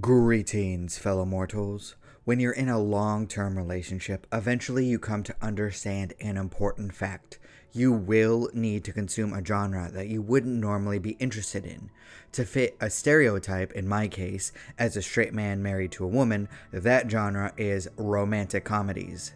Greetings, fellow mortals. When you're in a long-term relationship, eventually you come to understand an important fact. You will need to consume a genre that you wouldn't normally be interested in. To fit a stereotype, in my case, as a straight man married to a woman, that genre is romantic comedies.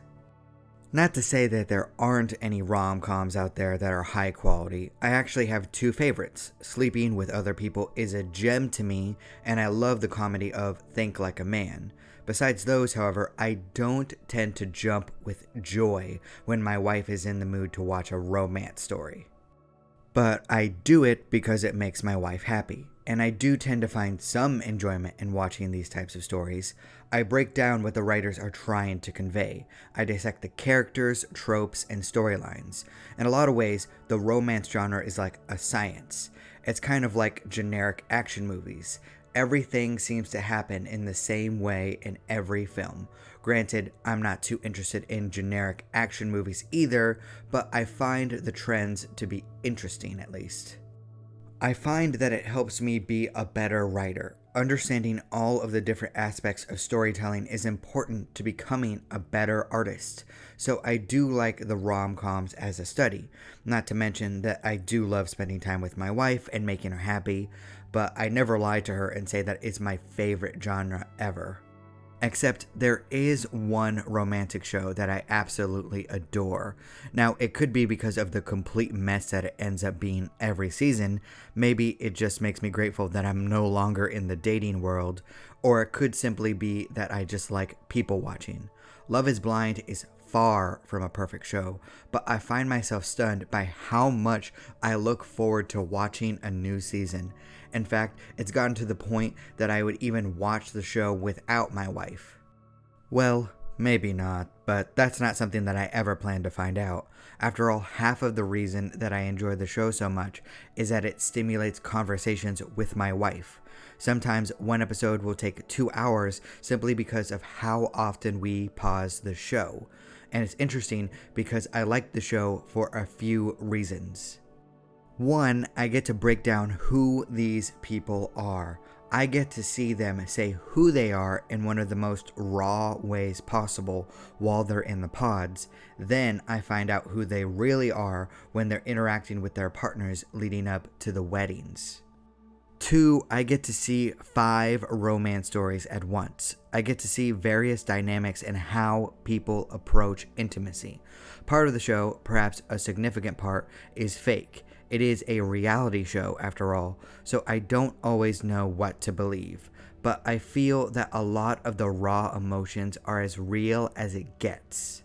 Not to say that there aren't any rom-coms out there that are high quality. I actually have two favorites. Sleeping with Other People is a gem to me, and I love the comedy of Think Like a Man. Besides those, however, I don't tend to jump with joy when my wife is in the mood to watch a romance story. But I do it because it makes my wife happy, and I do tend to find some enjoyment in watching these types of stories. I break down what the writers are trying to convey. I dissect the characters, tropes, and storylines. In a lot of ways, the romance genre is like a science. It's kind of like generic action movies. Everything seems to happen in the same way in every film. Granted, I'm not too interested in generic action movies either, but I find the trends to be interesting at least. I find that it helps me be a better writer. Understanding all of the different aspects of storytelling is important to becoming a better artist. So I do like the rom-coms as a study. Not to mention that I do love spending time with my wife and making her happy, but I never lie to her and say that it's my favorite genre ever. Except there is one romantic show that I absolutely adore. Now, it could be because of the complete mess that it ends up being every season. Maybe it just makes me grateful that I'm no longer in the dating world. Or it could simply be that I just like people watching. Love is Blind is far from a perfect show, but I find myself stunned by how much I look forward to watching a new season. In fact, it's gotten to the point that I would even watch the show without my wife. Well, maybe not, but that's not something that I ever plan to find out. After all, half of the reason that I enjoy the show so much is that it stimulates conversations with my wife. Sometimes one episode will take 2 hours simply because of how often we pause the show. And it's interesting because I like the show for a few reasons. One, I get to break down who these people are. I get to see them say who they are in one of the most raw ways possible while they're in the pods. Then I find out who they really are when they're interacting with their partners leading up to the weddings. Two, I get to see 5 romance stories at once. I get to see various dynamics and how people approach intimacy. Part of the show, perhaps a significant part, is fake. It is a reality show after all, so I don't always know what to believe. But I feel that a lot of the raw emotions are as real as it gets.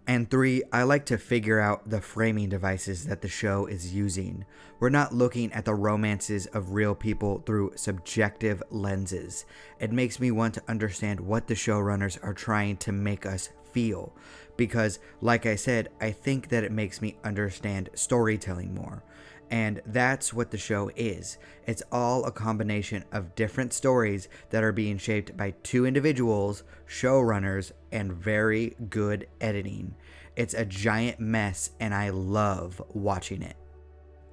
And 3, I like to figure out the framing devices that the show is using. We're not looking at the romances of real people through subjective lenses. It makes me want to understand what the showrunners are trying to make us feel. Because, like I said, I think that it makes me understand storytelling more. And that's what the show is. It's all a combination of different stories that are being shaped by 2 individuals, showrunners, and very good editing. It's a giant mess, and I love watching it.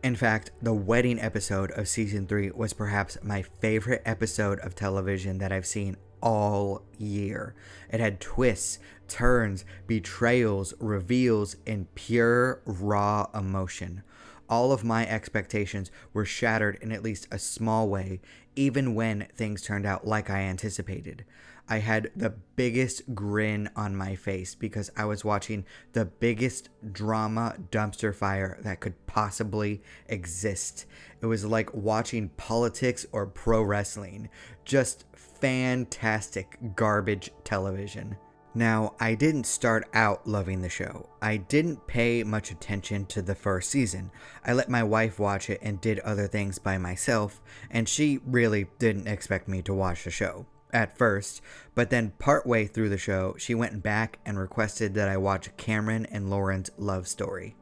In fact, the wedding episode of season 3 was perhaps my favorite episode of television that I've seen all year. It had twists, turns, betrayals, reveals, and pure raw emotion. All of my expectations were shattered in at least a small way, even when things turned out like I anticipated. I had the biggest grin on my face because I was watching the biggest drama dumpster fire that could possibly exist. It was like watching politics or pro wrestling. Just fantastic garbage television. Now, I didn't start out loving the show. I didn't pay much attention to the first season. I let my wife watch it and did other things by myself, and she really didn't expect me to watch the show at first, but then partway through the show, she went back and requested that I watch Cameron and Lauren's love story.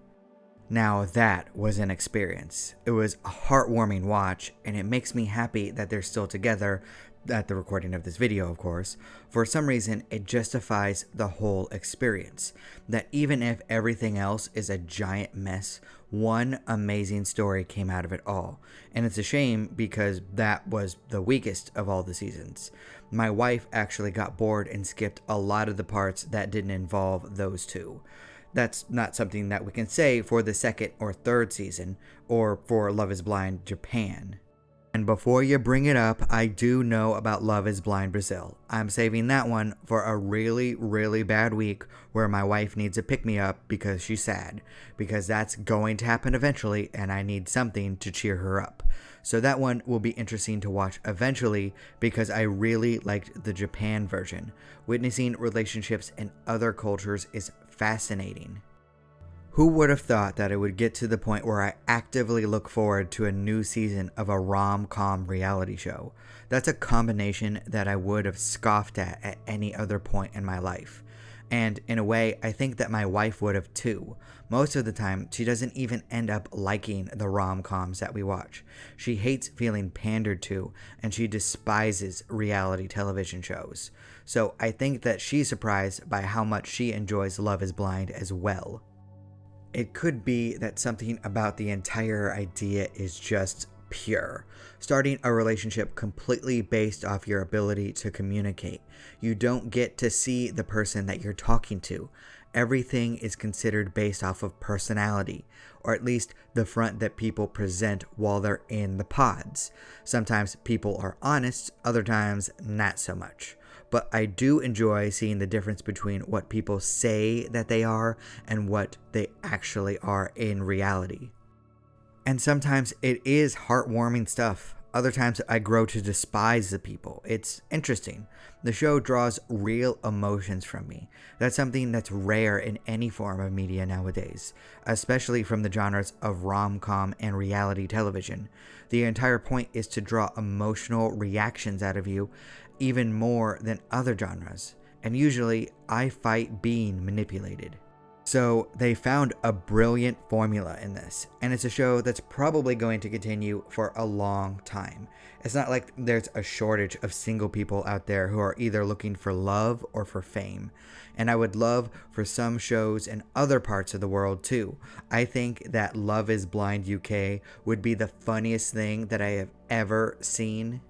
Now that was an experience. It was a heartwarming watch, and it makes me happy that they're still together, at the recording of this video, of course, for some reason it justifies the whole experience. That even if everything else is a giant mess, one amazing story came out of it all. And it's a shame because that was the weakest of all the seasons. My wife actually got bored and skipped a lot of the parts that didn't involve those two. That's not something that we can say for the second or third season, or for Love is Blind Japan. And before you bring it up, I do know about Love is Blind Brazil. I'm saving that one for a really, really bad week where my wife needs a pick-me-up because she's sad. Because that's going to happen eventually and I need something to cheer her up. So that one will be interesting to watch eventually because I really liked the Japan version. Witnessing relationships in other cultures is fascinating. Who would have thought that it would get to the point where I actively look forward to a new season of a rom-com reality show? That's a combination that I would have scoffed at any other point in my life. And in a way, I think that my wife would have too. Most of the time, she doesn't even end up liking the rom-coms that we watch. She hates feeling pandered to, and she despises reality television shows. So I think that she's surprised by how much she enjoys Love is Blind as well. It could be that something about the entire idea is just pure. Starting a relationship completely based off your ability to communicate. You don't get to see the person that you're talking to. Everything is considered based off of personality, or at least the front that people present while they're in the pods. Sometimes people are honest, other times not so much. But I do enjoy seeing the difference between what people say that they are and what they actually are in reality. And sometimes it is heartwarming stuff. Other times I grow to despise the people. It's interesting. The show draws real emotions from me. That's something that's rare in any form of media nowadays, especially from the genres of rom-com and reality television. The entire point is to draw emotional reactions out of you, even more than other genres, and usually I fight being manipulated. So they found a brilliant formula in this, and it's a show that's probably going to continue for a long time. It's not like there's a shortage of single people out there who are either looking for love or for fame. And I would love for some shows in other parts of the world too. I think that Love is Blind UK would be the funniest thing that I have ever seen.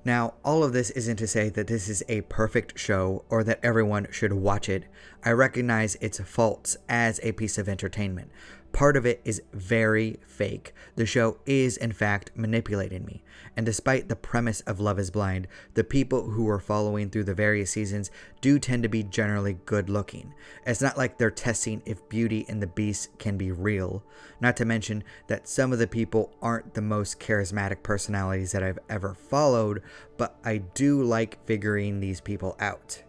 Now, all of this isn't to say that this is a perfect show or that everyone should watch it. I recognize its faults as a piece of entertainment. Part of it is very fake. The show is, in fact, manipulating me. And despite the premise of Love is Blind, the people who are following through the various seasons do tend to be generally good looking. It's not like they're testing if Beauty and the Beast can be real. Not to mention that some of the people aren't the most charismatic personalities that I've ever followed, but I do like figuring these people out.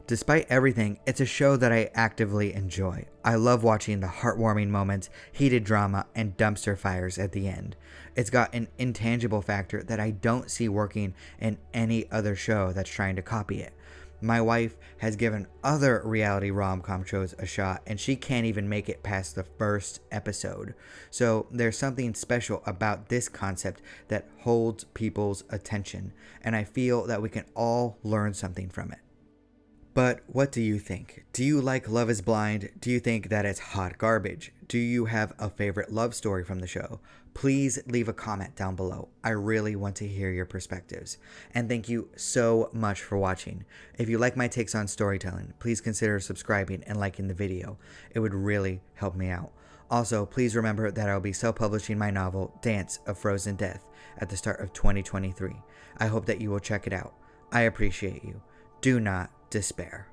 Despite everything, it's a show that I actively enjoy. I love watching the heartwarming moments, heated drama, and dumpster fires at the end. It's got an intangible factor that I don't see working in any other show that's trying to copy it. My wife has given other reality rom-com shows a shot, and she can't even make it past the first episode. So there's something special about this concept that holds people's attention, and I feel that we can all learn something from it. But what do you think? Do you like Love is Blind? Do you think that it's hot garbage? Do you have a favorite love story from the show? Please leave a comment down below. I really want to hear your perspectives. And thank you so much for watching. If you like my takes on storytelling, please consider subscribing and liking the video. It would really help me out. Also, please remember that I'll be self-publishing my novel, Dance of Frozen Death, at the start of 2023. I hope that you will check it out. I appreciate you. Do not despair.